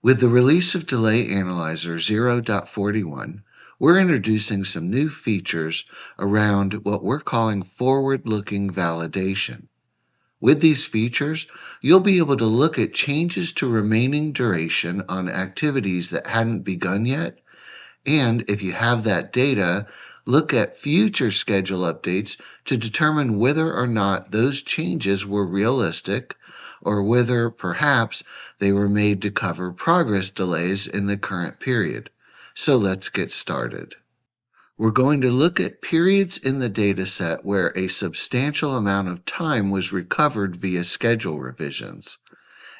With the release of Delay Analyzer 0.41, we're introducing some new features around what we're calling forward-looking validation. With these features, you'll be able to look at changes to remaining duration on activities that hadn't begun yet, and if you have that data, look at future schedule updates to determine whether or not those changes were realistic or whether perhaps they were made to cover progress delays in the current period. So let's get started. We're going to look at periods in the data set where a substantial amount of time was recovered via schedule revisions.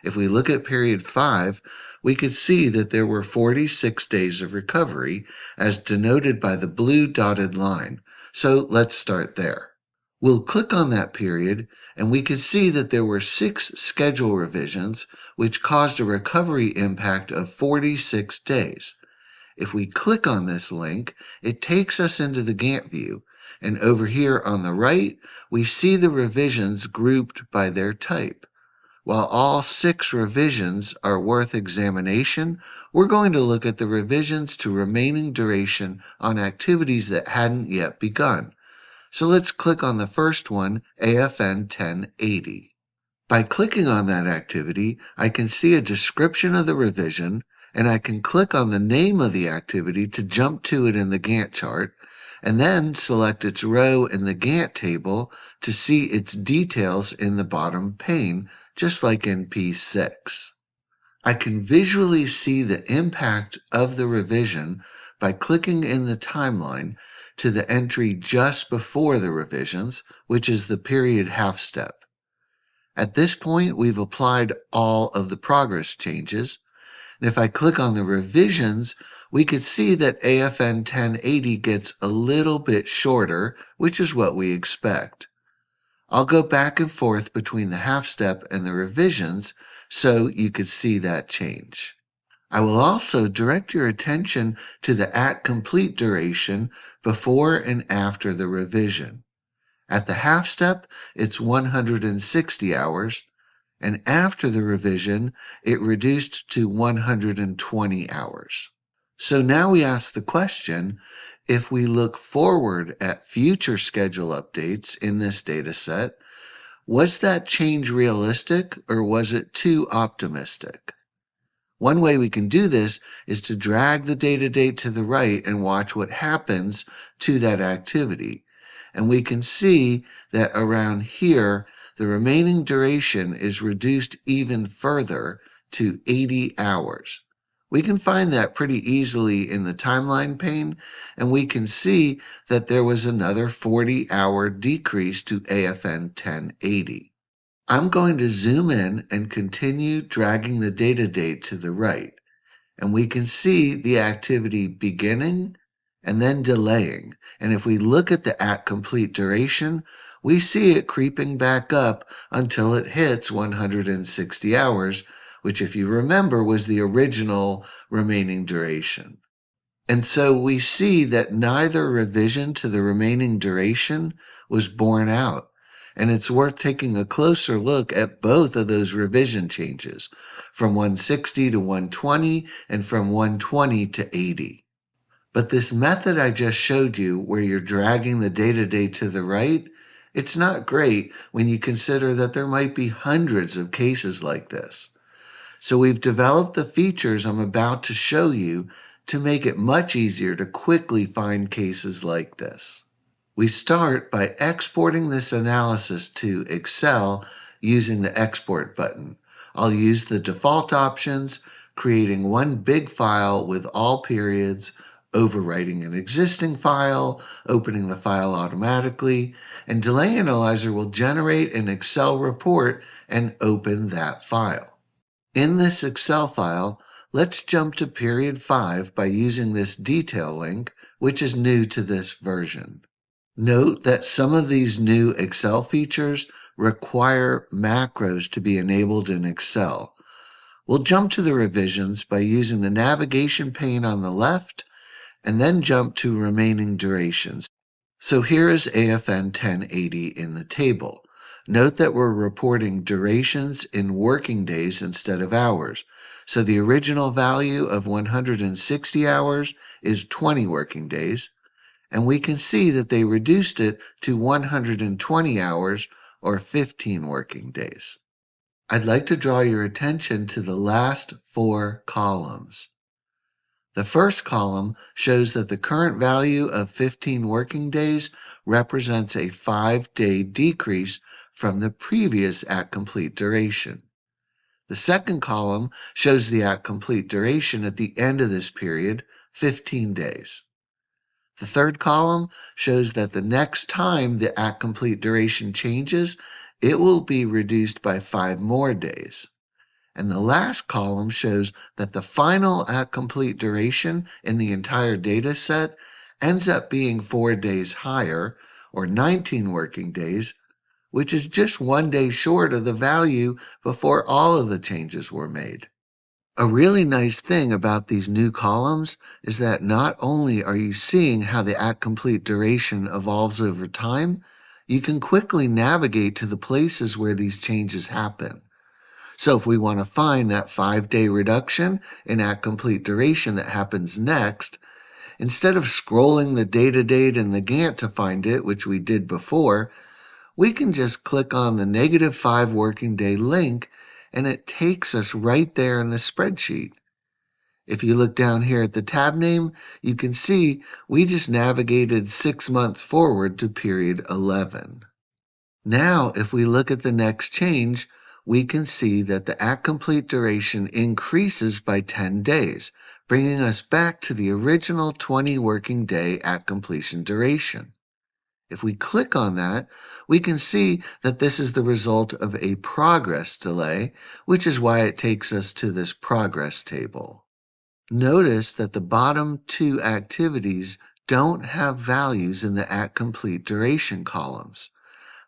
If we look at period 5, we could see that there were 46 days of recovery, as denoted by the blue dotted line. So let's start there. We'll click on that period, and we could see that there were 6 schedule revisions, which caused a recovery impact of 46 days. If we click on this link, it takes us into the Gantt view, and over here on the right, we see the revisions grouped by their type. While all 6 revisions are worth examination, we're going to look at the revisions to remaining duration on activities that hadn't yet begun. So let's click on the first one, AFN 1080. By clicking on that activity, I can see a description of the revision, and I can click on the name of the activity to jump to it in the Gantt chart, and then select its row in the Gantt table to see its details in the bottom pane, just like in P6. I can visually see the impact of the revision by clicking in the timeline to the entry just before the revisions, which is the period half step. At this point, we've applied all of the progress changes. And if I click on the revisions, we could see that AFN 1080 gets a little bit shorter, which is what we expect. I'll go back and forth between the half step and the revisions so you could see that change. I will also direct your attention to the at complete duration before and after the revision. At the half step, it's 160 hours, and after the revision, it reduced to 120 hours. So now we ask the question, if we look forward at future schedule updates in this data set, was that change realistic or was it too optimistic? One way we can do this is to drag the data date to the right and watch what happens to that activity. And we can see that around here, the remaining duration is reduced even further to 80 hours. We can find that pretty easily in the timeline pane, and we can see that there was another 40-hour decrease to AFN 1080. I'm going to zoom in and continue dragging the data date to the right, and we can see the activity beginning and then delaying. And if we look at the at complete duration, we see it creeping back up until it hits 160 hours, which, if you remember, was the original remaining duration. And so we see that neither revision to the remaining duration was borne out. And it's worth taking a closer look at both of those revision changes, from 160 to 120 and from 120 to 80. But this method I just showed you, where you're dragging the data date to the right, it's not great when you consider that there might be hundreds of cases like this. So we've developed the features I'm about to show you to make it much easier to quickly find cases like this. We start by exporting this analysis to Excel using the Export button. I'll use the default options, creating one big file with all periods, overwriting an existing file, opening the file automatically, and Delay Analyzer will generate an Excel report and open that file. In this Excel file, let's jump to period 5 by using this detail link, which is new to this version. Note that some of these new Excel features require macros to be enabled in Excel. We'll jump to the revisions by using the navigation pane on the left and then jump to remaining durations. So here is AFN 1080 in the table. Note that we're reporting durations in working days instead of hours. So the original value of 160 hours is 20 working days, and we can see that they reduced it to 120 hours or 15 working days. I'd like to draw your attention to the last 4 columns. The first column shows that the current value of 15 working days represents a 5-day decrease from the previous at complete duration. The second column shows the at complete duration at the end of this period, 15 days. The third column shows that the next time the at complete duration changes, it will be reduced by 5 more days. And the last column shows that the final at complete duration in the entire data set ends up being 4 days higher, or 19 working days, which is just 1 day short of the value before all of the changes were made. A really nice thing about these new columns is that not only are you seeing how the at complete duration evolves over time, you can quickly navigate to the places where these changes happen. So if we want to find that 5-day reduction in at complete duration that happens next, instead of scrolling the data date in the Gantt to find it, which we did before, we can just click on the -5 working day link and it takes us right there in the spreadsheet. If you look down here at the tab name, you can see we just navigated 6 months forward to period 11. Now, if we look at the next change, we can see that the at complete duration increases by 10 days, bringing us back to the original 20 working day at completion duration. If we click on that, we can see that this is the result of a progress delay, which is why it takes us to this progress table. Notice that the bottom 2 activities don't have values in the at complete duration columns.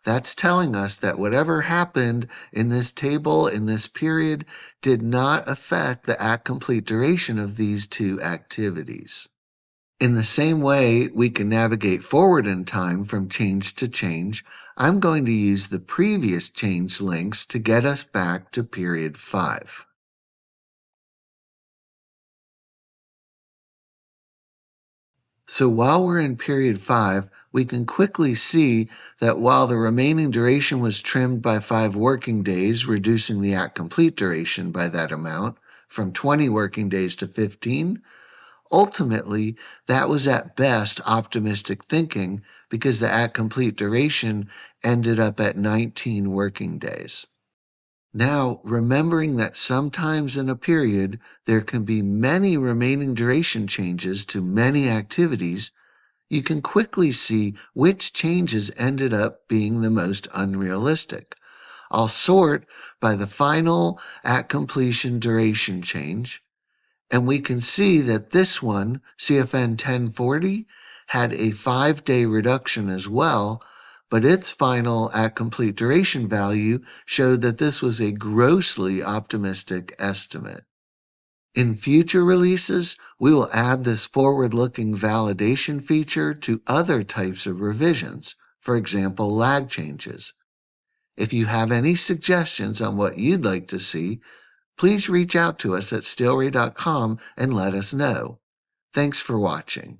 That's telling us that whatever happened in this table in this period did not affect the at complete duration of these 2 activities. In the same way we can navigate forward in time from change to change, I'm going to use the previous change links to get us back to period 5. So while we're in period 5, we can quickly see that while the remaining duration was trimmed by 5 working days, reducing the at complete duration by that amount from 20 working days to 15, ultimately, that was at best optimistic thinking because the at complete duration ended up at 19 working days. Now, remembering that sometimes in a period there can be many remaining duration changes to many activities, you can quickly see which changes ended up being the most unrealistic. I'll sort by the final at completion duration change, and we can see that this one, CFN 1040, had a 5-day reduction as well, but its final at complete duration value showed that this was a grossly optimistic estimate. In future releases, we will add this forward-looking validation feature to other types of revisions, for example, lag changes. If you have any suggestions on what you'd like to see, please reach out to us at steelray.com and let us know. Thanks for watching.